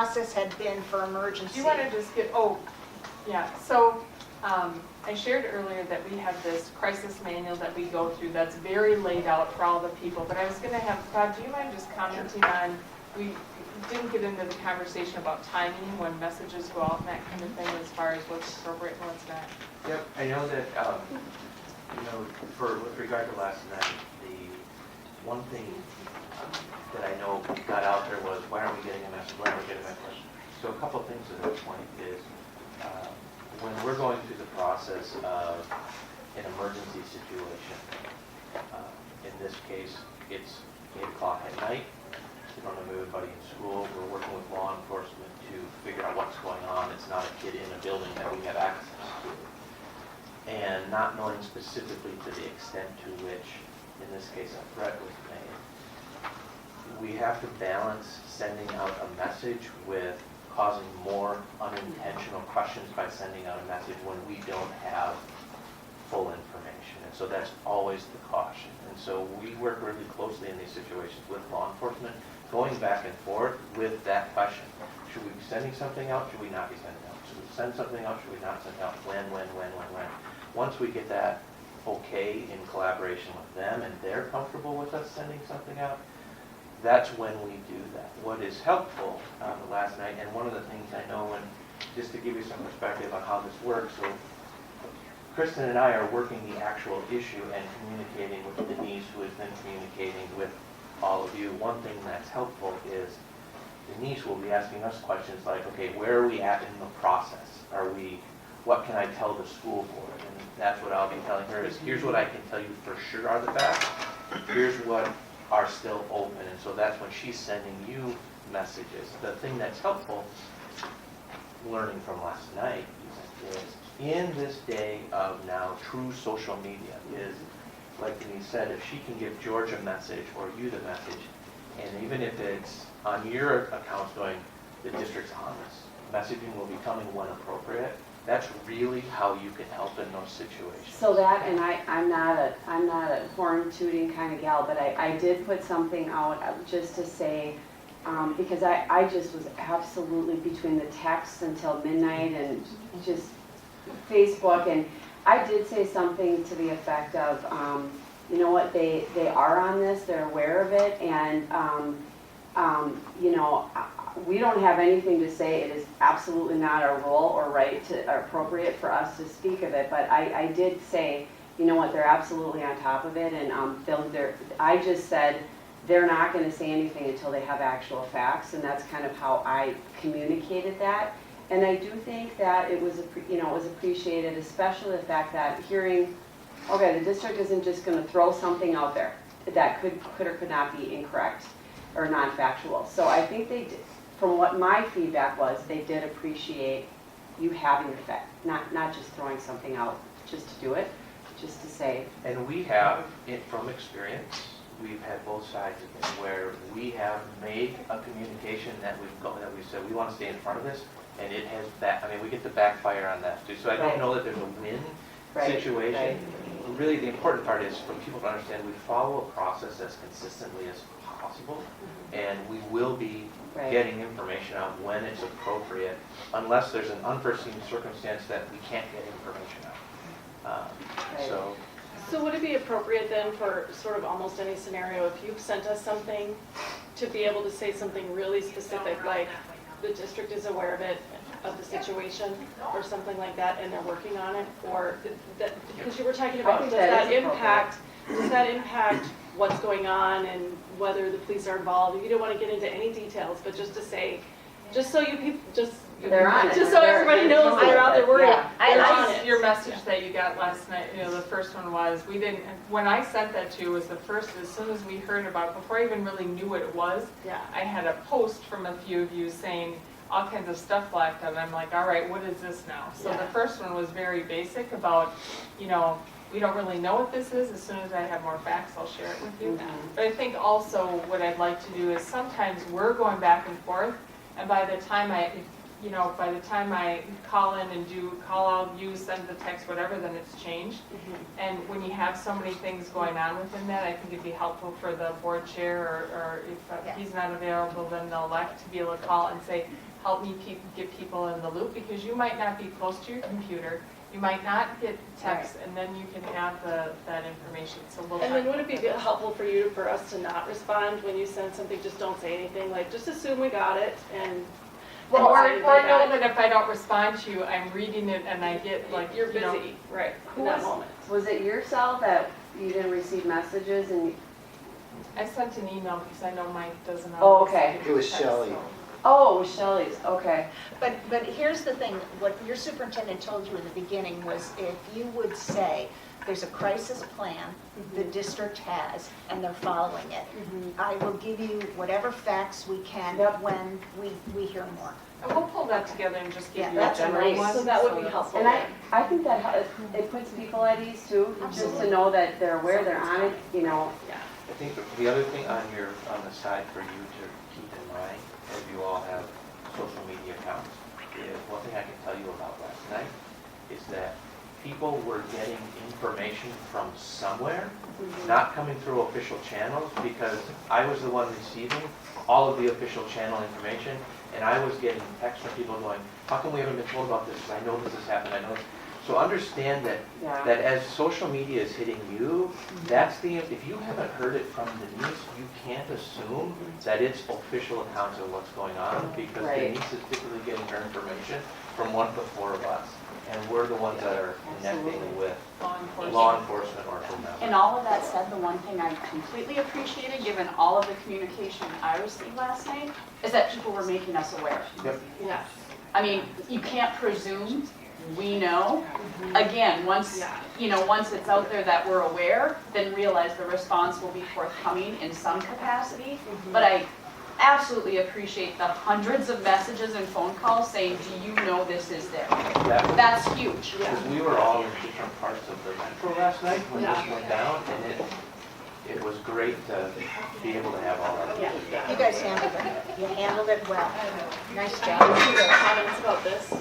process had been for emergency. Do you want to just get, yeah, so I shared earlier that we have this crisis manual that we go through that's very laid out for all the people, but I was going to have, Bob, do you mind just commenting on, we didn't get into the conversation about timing when messages go out and that kind of thing as far as what's appropriate and what's not. Yep, I know that, with regard to last night, the one thing that I know got out there was, why aren't we getting a message, why aren't we getting a message? So a couple things to that point is, when we're going through the process of an emergency situation, in this case, it's 8 o'clock at night, we don't have everybody in school, we're working with law enforcement to figure out what's going on. It's not a kid in a building that we have access to. And not knowing specifically to the extent to which, in this case, a threat was made, we have to balance sending out a message with causing more unintentional questions by sending out a message when we don't have full information. And so that's always the caution. And so we work really closely in these situations with law enforcement, going back and forth with that question. Should we be sending something out? Should we not be sending out? Should we send something out? Should we not send out? When? Once we get that okay in collaboration with them and they're comfortable with us sending something out, that's when we do that. What is helpful last night, and one of the things I know, and just to give you some perspective on how this works, so Kristen and I are working the actual issue and communicating with Denise, who has been communicating with all of you. One thing that's helpful is Denise will be asking us questions like, okay, where are we at in the process? What can I tell the school board? And that's what I'll be telling her is, here's what I can tell you for sure are the facts. Here's what are still open. And so that's when she's sending you messages. The thing that's helpful, learning from last night, is in this day of now true social media, is, like Denise said, if she can give George a message or you the message, and even if it's on your accounts going, the district's on this, messaging will be coming when appropriate. That's really how you can help in those situations. So that, and I'm not a horn tooting kind of gal, but I did put something out just to say, because I just was absolutely between the texts until midnight and just Facebook, and I did say something to the effect of, you know what, they are on this, they're aware of it, and you know, we don't have anything to say. It is absolutely not our role or right to, or appropriate for us to speak of it, but I did say, you know what, they're absolutely on top of it, and I just said they're not going to say anything until they have actual facts, and that's kind of how I communicated that. And I do think that it was, it was appreciated, especially the fact that hearing, okay, the district isn't just going to throw something out there that could or could not be incorrect or non-factual. So I think they did, from what my feedback was, they did appreciate you having the fact, not just throwing something out just to do it, just to say. And we have, from experience, we've had both sides of it, where we have made a communication that we said we want to stay in front of this, and it has we get the backfire on that too. So I don't know that there's a win situation. Right. Really, the important part is for people to understand we follow a process as consistently as possible, and we will be getting information out when it's appropriate, unless there's an unforeseen circumstance that we can't get information out. So would it be appropriate then for sort of almost any scenario, if you've sent us something, to be able to say something really specific, like the district is aware of it, of the situation, or something like that, and they're working on it, or that, because you were talking about, does that impact what's going on and whether the police are involved? You don't want to get into any details, but just to say, just so you people, just so everybody knows that they're out there worried. Yeah. I liked your message that you got last night. You know, the first one was, when I sent that to you was the first, as soon as we heard about it, before I even really knew what it was, I had a post from a few of you saying all kinds of stuff blacked out. I'm like, all right, what is this now? So the first one was very basic about, we don't really know what this is. As soon as I have more facts, I'll share it with you. But I think also what I'd like to do is sometimes we're going back and forth, and by the time you know, by the time I call in and call out, you send the text, whatever, then it's changed. And when you have so many things going on within that, I think it'd be helpful for the board chair, or if he's not available, then the elect to be able to call and say, help me get people in the loop, because you might not be close to your computer, you might not get text, and then you can have that information, so we'll. And then would it be helpful for us to not respond when you send something, just don't say anything, like, just assume we got it, and. Well, or and know that if I don't respond to you, I'm reading it and I get like, You're you know, busy, right, Who in that was- moment. Was it yourself that you didn't receive messages and, I sent an email because I know Mike doesn't. Oh, always okay. get It was text, Shelley. so- oh, it was Shelley's, okay. But here's the thing, what your superintendent told you in the beginning was if you would say, there's a crisis plan the district has, and they're following it. I will give you whatever facts we can Yep. when we hear more. And we'll pull that together and just give Yeah, you a that's general nice. one. So that would be that's- helpful. And I think that it puts people at ease too, just to know that they're aware, they're on it, you know. I think the other thing on the side for you to keep in mind, as you all have social media accounts, is one thing I can tell you about last night, is that people were getting information from somewhere, not coming through official channels, because I was the one receiving all of the official channel information, and I was getting texts from people going, how come we haven't been told about this? I know this has happened, I know. So understand that Yeah. that as social media is hitting you, that's if you haven't heard it from Denise, you can't assume that it's official accounts of what's going on, because Right. Denise is typically getting her information from one of the four of us. And we're the ones that are connecting with law enforcement or whomever. And all of that said, the one thing I completely appreciated, given all of the communication I received last night, is that people were making us aware. Yep. Yes. I mean, you can't presume we know. Again, once, once it's out there that we're aware, then realize the response will be forthcoming in some capacity. But I absolutely appreciate the hundreds of messages and phone calls saying, do you know this is there? That's huge. Because we were all in different parts of the metro last night when this went down, and it was great to be able to have all that. You guys handled it. You handled it well. Nice job. Comments about this?